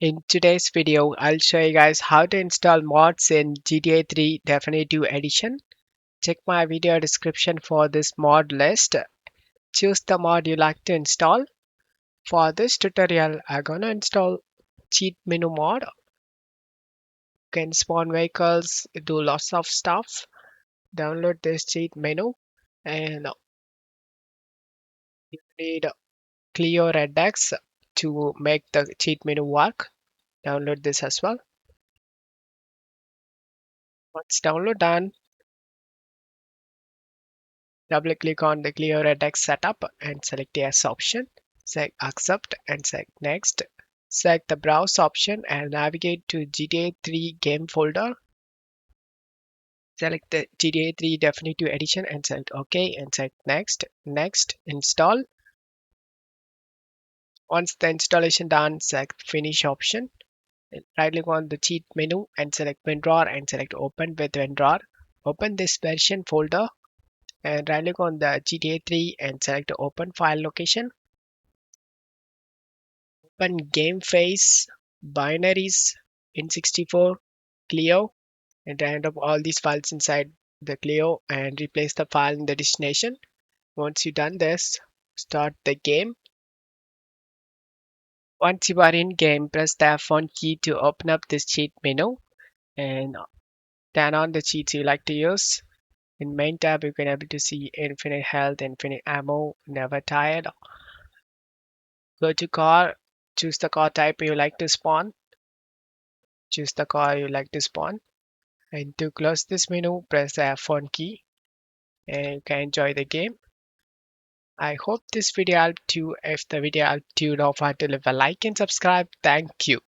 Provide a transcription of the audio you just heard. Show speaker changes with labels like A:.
A: In today's video, I'll show you guys how to install mods in GTA 3 Definitive Edition. Check my video description for this mod list. Choose the mod you like to install. For this tutorial, I'm gonna install cheat menu mod. Can spawn vehicles, do lots of stuff. Download this cheat menu and you need Clio Redux to make the cheat menu work. Download this as well. Once download done, double click on the Clio Redux setup and select yes option. Select accept and select next. Select the browse option and navigate to GTA 3 game folder. Select the GTA 3 Definitive Edition and select OK and select next. Next, install. Once the installation done, select finish option. Right click on the cheat menu and select WinRAR and select open with WinRAR. Open this version folder and right click on the GTA 3 and select open file location. Open game face, binaries, in64, Clio, and round up all these files inside the Clio and replace the file in the destination. Once you've done this, start the game. Once you are in game, press the F1 key to open up this cheat menu and turn on the cheats you like to use. In main tab, you can able to see infinite health, infinite ammo, never tired. Go to car, choose the car type you like to spawn. Choose the car you like to spawn. And to close this menu, press the F1 key and you can enjoy the game. I hope this video helped you. If the video helped you, don't forget to leave a like and subscribe. Thank you.